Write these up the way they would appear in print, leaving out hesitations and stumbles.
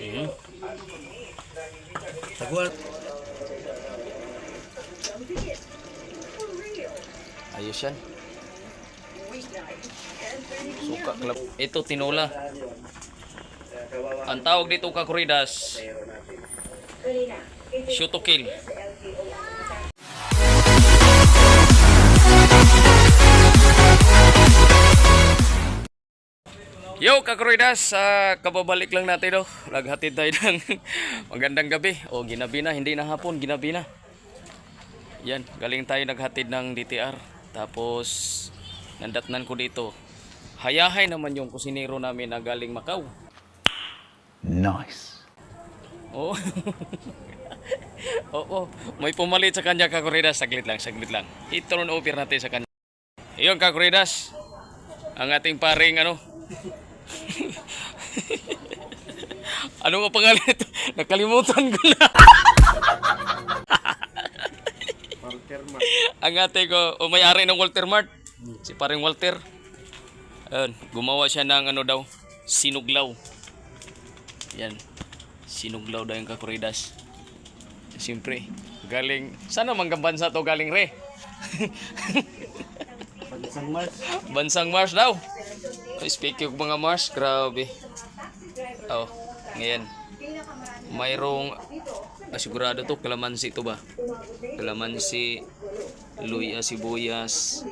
Mhm. Taguan. Ayos yan. Suka club. Ito tinola. Ang tawag dito kakuridas, shoot to kill. Yo kakuridas, kababalik lang natin naghatid tayo ng magandang gabi. O ginabi na, hindi na hapon, ginabi na. Yan, galing tayo naghatid ng DTR. Tapos nandatnan ko dito. Hayahay naman yung kusinero namin na galing Macau. Nice. Oh. Oo, may pumalit sa kanya kakuridas, saglit lang. I-turn over natin sa kanya. Iyon kakuridas, ang ating paring ano nga pangalan ito? Nakalimutan ko na. Walter Mart. Ang ating may-ari ng Walter Mart, si paring Walter. Ayun, gumawa siya ng sinuglaw. Yan. Sinuglaw daw yung kakuridas. Siyempre, galing, sana manggambansa to galing re. Bansang Mars. Bansang Mars daw. Speaking of mga Mars, grabe. Oh, ngayon. Mayroong, sigurado to, kalamansi to ba? Kalamansi, luya, sibuyas,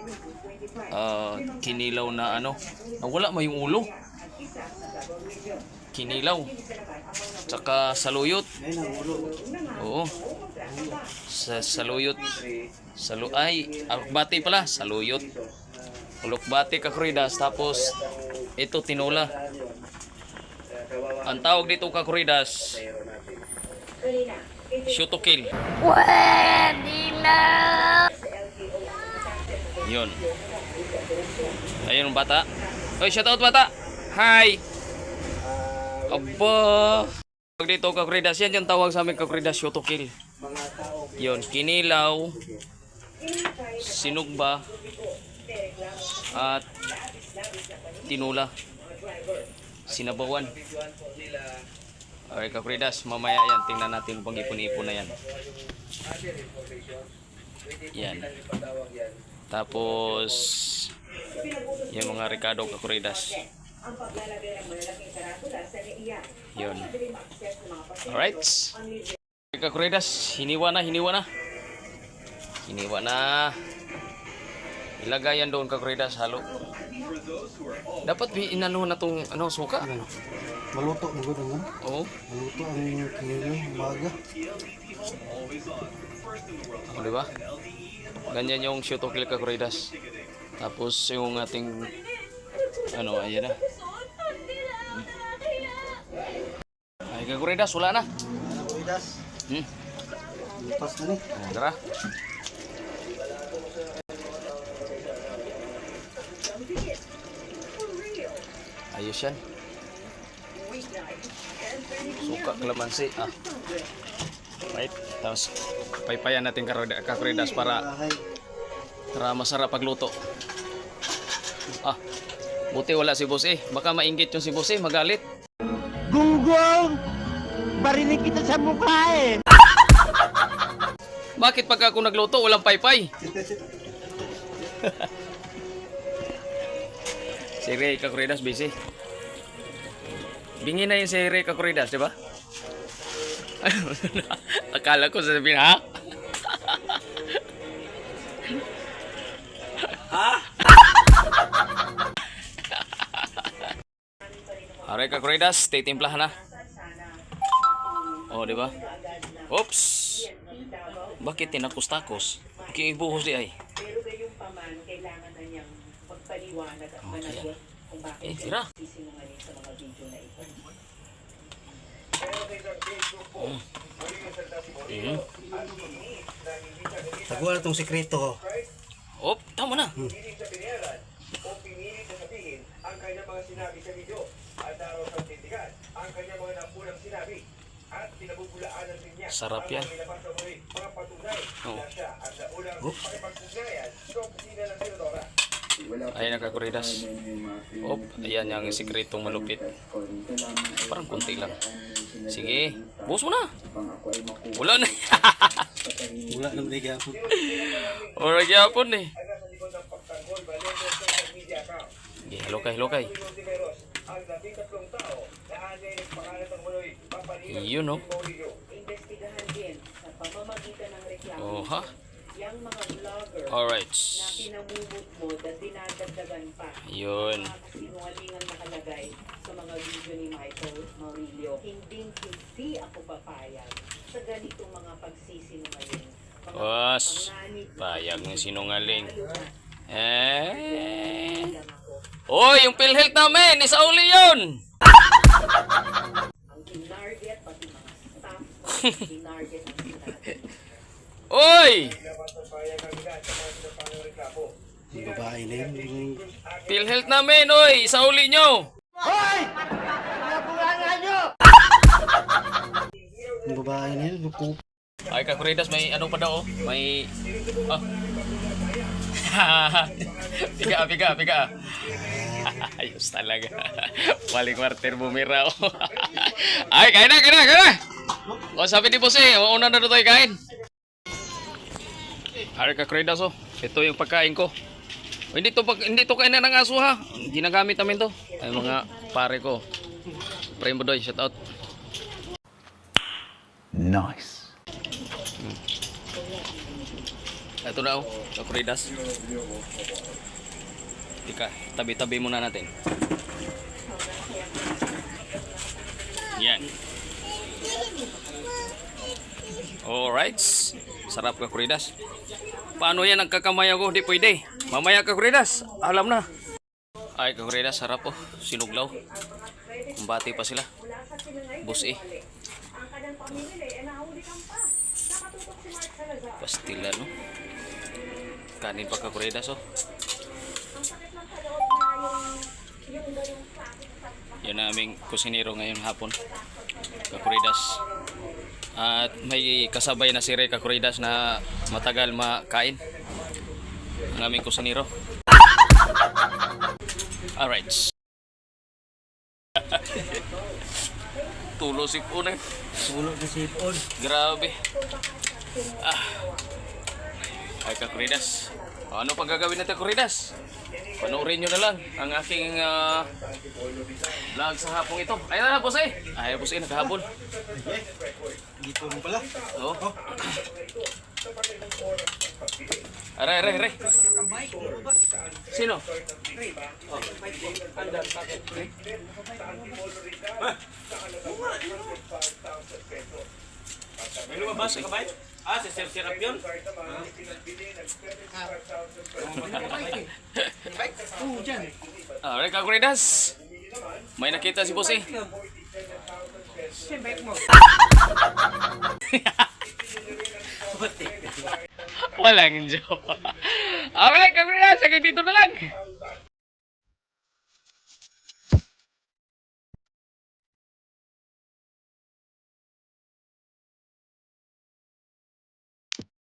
kinilaw na nawala mo yung ulo. Kinilaw. Tsaka saluyot. Ayun ang ulo. Oo. Saluyot. Alokbati pala. Saluyot. Alokbati kakuridas. Tapos, ito tinola. Ang tawag dito kakuridas, shoot to kill. Pwede na! Yun. Ayun ang bata. Oy, shout out bata. Hi. Aba. Tawag dito kakuridas. Yan yung tawag sa amin kakuridas, shoot to kill. Yun, kinilaw, sinugba, at tinula, sinabawan. Okay kakuridas, mamaya yan, tingnan natin pang ipon-ipon na yan. Yan. Tapos yung mga Ricardo kakuridas. Yun. Alright. Kakuridas, hiniwa na. Ilagay yan doon kakuridas, halo. Dapat inanuhan na itong suka. Maluto mo gud nga. Oo. Maluto ang kinilaw, umaga. O, diba? Ganyan yung shoot to kill kakuridas. Tapos yung ating ayan na. Ay kakuridas, wala na. Kuidas. Lipas na ni. Tara. Ayos yan. Suka kalamansi. Right. Tapos paypayan natin kakuridas para masarap pagluto. Buti wala si boss baka mainggit yung si boss magalit. Gunggong! Barinig kita sa mukha Bakit pag ako nagluto walang paypay? Si Ray Kakuridas busy. Bingi na yung si Ray Kakuridas, di ba? Akala ko sasabihin, ha? Ray Kakuridas, titimplahan na. Oh, di ba? Oops! Bakit tinakos-takos? Okay, ibuhos di ay. Pero gayong paman, kailangan na niyang magpaliwanag at managot kung bakit tira. sisinungaling sa mga video na ito. Taguan itong sikreto ko. Oh, tama na. ang kanyang mga sinabi sa video at araw sa tindigan ang kanyang mga napunang sinabi at pinabubulaanan din niya Sarap yan. mga patunay Oh. na siya at sa unang pakipagpugnayan sa opisina ng Senadora. Ayan ang kakuridas. Oh, ayan yung sikretong malupit. Parang kunti lang. Sige, buhos mo na. Wala na. Wala nang nagyapon. Wala gyapon eh. Sige, halokay. Yun no. Investigahan din sa pamamagitan ng reklamo Oh ha. yung mga vlogger Alright. na pinamumot mo at dinadagdagan pa Yun. mga kasinungalingang nakalagay sa mga video ni Michael Maurilio. Hindi ako papayag sa ganitong mga pagsisinungaling. Mga Was. panganib na Payag ng sinungaling. lalo na Eh. lang ako. Oy, yung PhilHealth namin, isa uli yun. Ang tinarget, pati mga staff mo, tinarget ang sinabi. Oy! Yung babae na yun. Yung PhilHealth namin, oy, isa uli nyo. yung babae na yun. Yung kup. Ay, kakuridas, may ano pa daw, oh. May... Oh. Piga. Ayos talaga. Waling martir bumira, oh. Ay, kain na. O, sabi ni Boss eh, una na tayo kain. Ay, kakuridas, oh. Ito yung pagkain ko. Oh, hindi to kain na ng aso, ha. Ginagamit namin to. Ay, mga pare ko. Primo Doy, shout out. Nice. Ito na oh, kakuridas. Tika, tabi-tabi muna natin. Yan. Alright. Sarap kakuridas. Paano yan ang kakamay ako? Di pwede. Mamaya kakuridas. Alam na. Ay kakuridas, sarap oh. Sinuglaw. Kumbati pa sila. Bus eh. Pastila no. Kanin pa kakuridas oh. Yan ang aming kusinero ngayon hapon. Kakuridas. At may kasabay na si Ray Kakuridas na matagal makain. Ang aming kusinero. Alright. Tulo sipon eh. Sulot na sipon. Grabe. Ay kakuridas. Ano pang gagawin natin kakuridas? Panoorin nyo na lang ang aking vlog sa hapong ito. Ayun na boss eh. Ay boss eh, nakahabol. Dito rin pala. Oo. Aray. Sino? May lumabas sa kabay? Ah, si Sir Sirap yun? Alright kakuridas. May nakita si boss eh. Walang joke. Alright kakuridas, hanggang dito na lang.